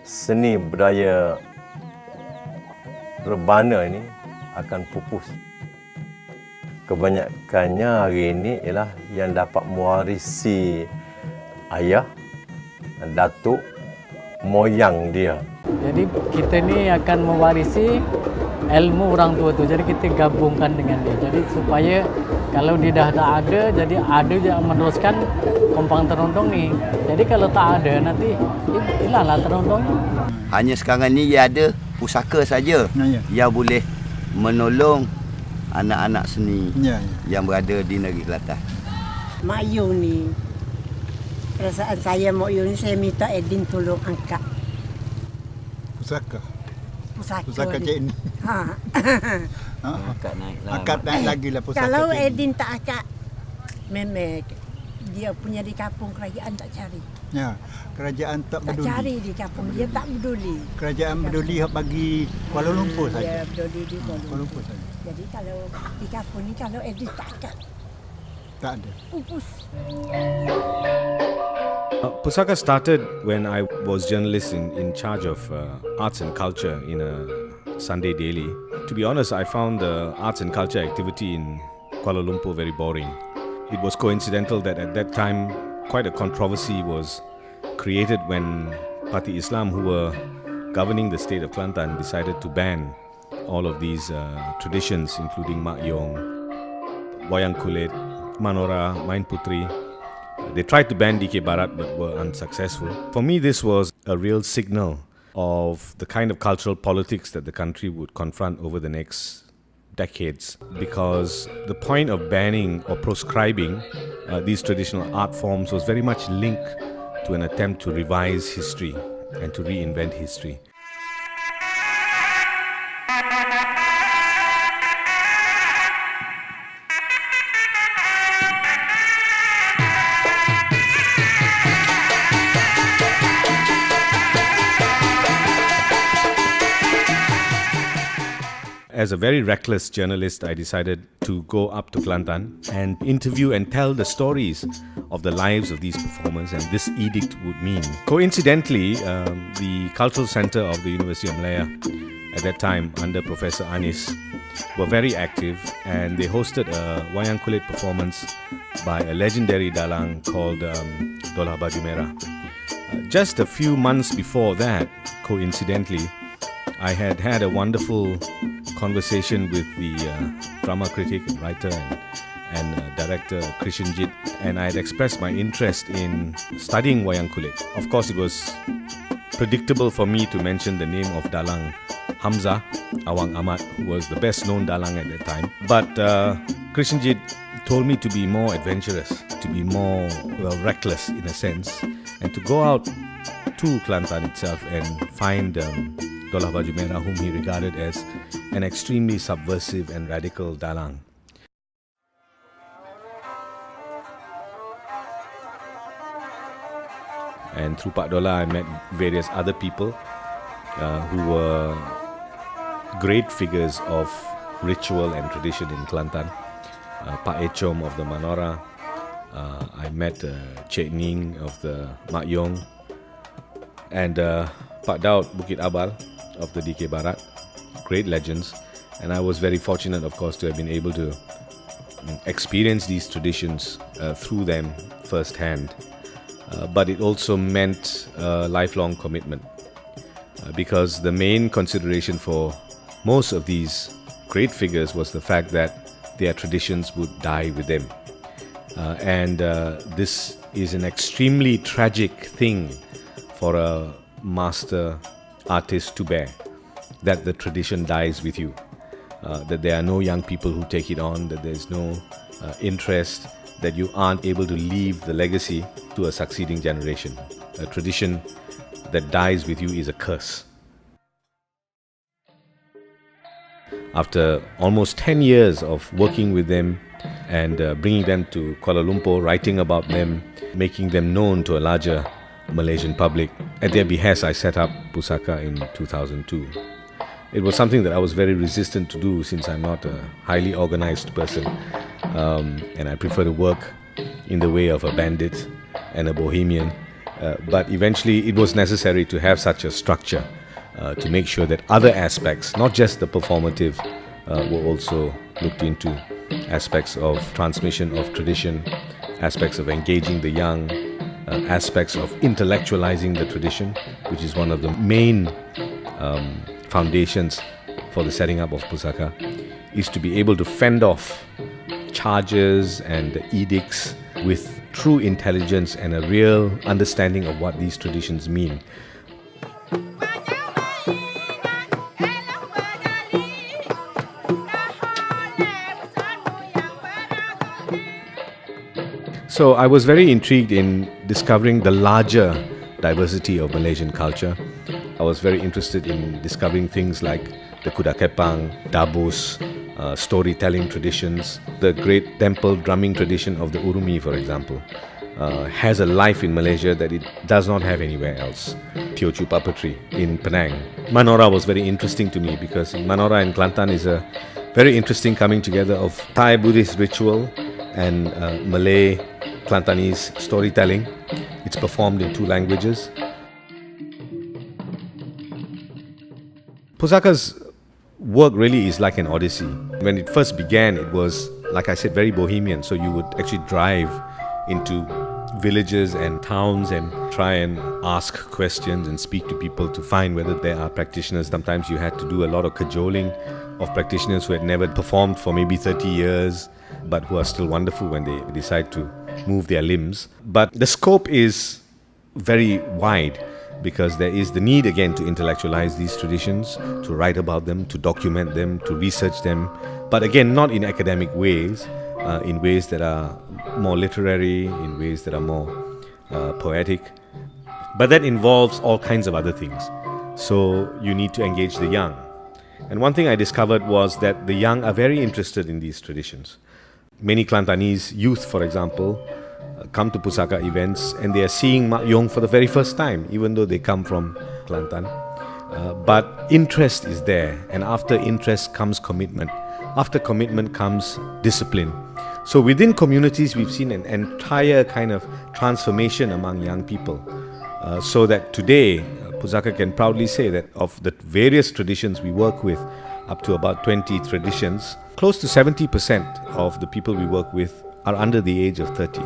seni budaya rebana ini akan pupus. Kebanyakannya hari ini ialah yang dapat mewarisi ayah, datuk, moyang dia. Jadi kita ni akan mewarisi ilmu orang tua tu. Jadi kita gabungkan dengan dia. Jadi supaya kalau dia dah tak ada, jadi ada je yang meneruskan kompang terontong ni. Jadi kalau tak ada, nanti hilanglah terontongnya. Hanya sekarang ni dia ada pusaka saja yang boleh menolong anak-anak seni yang berada di negeri Kelantan. Mak Yu ni, perasaan saya Mak Yu ni, saya minta Edin tolong angkat Pusaka ni. cik ni. Angkat naik lagi lah pusaka. Kalau cik ni. Edin tak angkat, memang dia punya di kampung kerajaan tak cari. Ya, kerajaan tak Tak peduli. cari di kampung, dia tak peduli. Kerajaan peduli bagi Kuala Lumpur Dia saja. peduli di Kuala Kuala Lumpur. Lumpur saja. Jadi kalau di kampung ni, kalau Edin tak angkat, Tak ada. pupus. Pusaka started when I was journalist in charge of arts and culture in a Sunday daily. To be honest, I found the arts and culture activity in Kuala Lumpur very boring. It was coincidental that at that time quite a controversy was created when Parti Islam, who were governing the state of Kelantan, decided to ban all of these traditions, including Mak Yong, Wayang Kulit, Manora, Main Putri. They tried to ban DK Barat but were unsuccessful. For me, this was a real signal of the kind of cultural politics that the country would confront over the next decades, because the point of banning or proscribing these traditional art forms was very much linked to an attempt to revise history and to reinvent history. As a very reckless journalist, I decided to go up to Kelantan and interview and tell the stories of the lives of these performers and this edict would mean. Coincidentally, the Cultural Centre of the University of Malaya at that time under Professor Anis were very active, and they hosted a Wayang Kulit performance by a legendary dalang called Dolah Baju Merah. Just a few months before that, coincidentally, I had had a wonderful conversation with the drama critic and writer and director Krishanjit, and I had expressed my interest in studying Wayang Kulit. Of course, it was predictable for me to mention the name of Dalang Hamzah Awang Ahmad, who was the best known Dalang at that time. But Krishanjit told me to be more adventurous, to be more reckless in a sense, and to go out to Kelantan itself and find Dolah Baju Merah, whom he regarded as an extremely subversive and radical dalang. And through Pak Dolah, I met various other people who were great figures of ritual and tradition in Kelantan. Pak Echom of the Manora, I met Cik Ning of the Mak Yong, and Pak Daud Bukit Abal of the DK Barat, great legends. And I was very fortunate, of course, to have been able to experience these traditions through them firsthand. But it also meant a lifelong commitment, because the main consideration for most of these great figures was the fact that their traditions would die with them. And this is an extremely tragic thing for a master artist to bear, that the tradition dies with you, that there are no young people who take it on, that there's no interest, that you aren't able to leave the legacy to a succeeding generation. A tradition that dies with you is a curse. After almost 10 years of working with them and bringing them to Kuala Lumpur, writing about them, making them known to a larger Malaysian public, at their behest I set up Pusaka in 2002. It was something that I was very resistant to do, since I'm not a highly organized person, and I prefer to work in the way of a bandit and a bohemian, But eventually it was necessary to have such a structure to make sure that other aspects, not just the performative, were also looked into. Aspects of transmission of tradition, aspects of engaging the young, aspects of intellectualizing the tradition, which is one of the main foundations for the setting up of Pusaka, is to be able to fend off charges and edicts with true intelligence and a real understanding of what these traditions mean. So I was very intrigued in discovering the larger diversity of Malaysian culture. I was very interested in discovering things like the Kuda Kepang, Dabus, storytelling traditions. The great temple drumming tradition of the Urumi, for example, has a life in Malaysia that it does not have anywhere else. Teochew puppetry in Penang. Manora was very interesting to me because Manora in Kelantan is a very interesting coming together of Thai Buddhist ritual and Malay Kelantanese storytelling. It's performed in 2 languages. Pusaka's work really is like an odyssey. When it first began, it was, like I said, very bohemian. So you would actually drive into villages and towns and try and ask questions and speak to people to find whether there are practitioners. Sometimes you had to do a lot of cajoling of practitioners who had never performed for maybe 30 years, but who are still wonderful when they decide to move their limbs. But the scope is very wide because there is the need again to intellectualize these traditions, to write about them, to document them, to research them, but again not in academic ways, in ways that are more literary, in ways that are more poetic. But that involves all kinds of other things. So you need to engage the young. And one thing I discovered was that the young are very interested in these traditions. Many Kelantanese youth, for example, come to Pusaka events and they are seeing Mak Yong for the very first time, even though they come from Kelantan. But interest is there, and after interest comes commitment. After commitment comes discipline. So within communities, we've seen an entire kind of transformation among young people. So that today, Pusaka can proudly say that of the various traditions we work with, up to about 20 traditions, close to 70% of the people we work with are under the age of 30.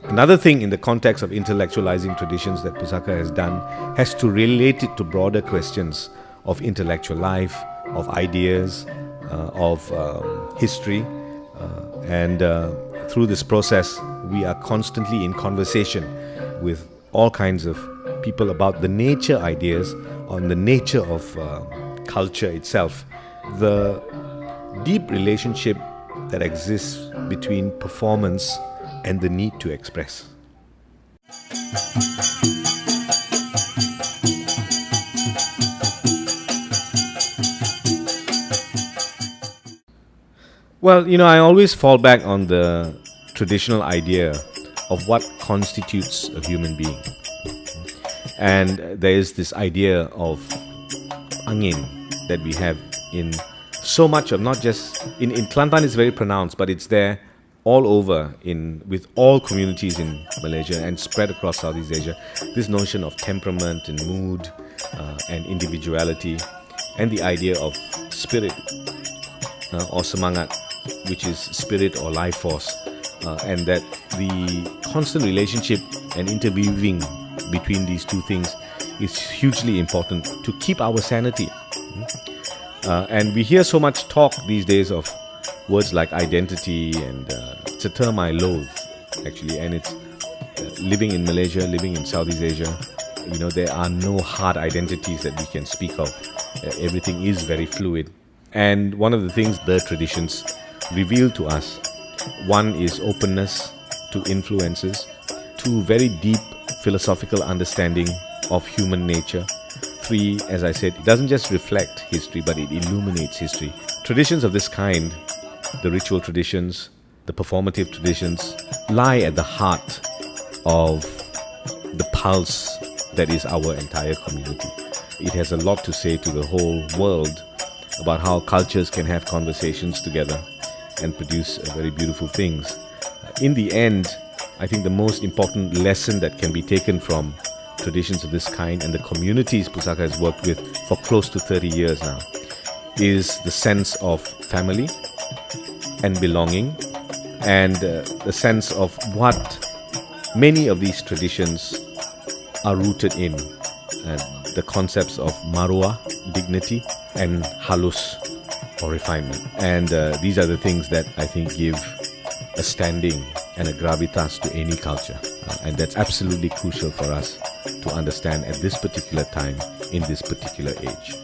Another thing in the context of intellectualizing traditions that Pusaka has done has to relate it to broader questions of intellectual life, of ideas, of history. And through this process, we are constantly in conversation with all kinds of people about the nature ideas, on the nature of culture itself. The deep relationship that exists between performance and the need to express. Well, I always fall back on the traditional idea of what constitutes a human being. And there is this idea of angin that we have in so much of, not just in Kelantan it's very pronounced, but it's there all over with all communities in Malaysia and spread across Southeast Asia. This notion of temperament and mood and individuality, and the idea of spirit or semangat, which is spirit or life force, and that the constant relationship and interweaving between these two things is hugely important to keep our sanity. And we hear so much talk these days of words like identity, and it's a term I loathe actually, and it's living in Malaysia, living in Southeast Asia, there are no hard identities that we can speak of. Everything is very fluid. And one of the things the traditions reveal to us, one is openness to influences, two, very deep philosophical understanding of human nature. 3, as I said, it doesn't just reflect history, but it illuminates history. Traditions of this kind, the ritual traditions, the performative traditions, lie at the heart of the pulse that is our entire community. It has a lot to say to the whole world about how cultures can have conversations together and produce very beautiful things. In the end, I think the most important lesson that can be taken from traditions of this kind and the communities Pusaka has worked with for close to 30 years now is the sense of family and belonging, and the sense of what many of these traditions are rooted in, the concepts of marwa, dignity, and halus, or refinement. And these are the things that I think give a standing and a gravitas to any culture. And that's absolutely crucial for us to understand at this particular time, in this particular age.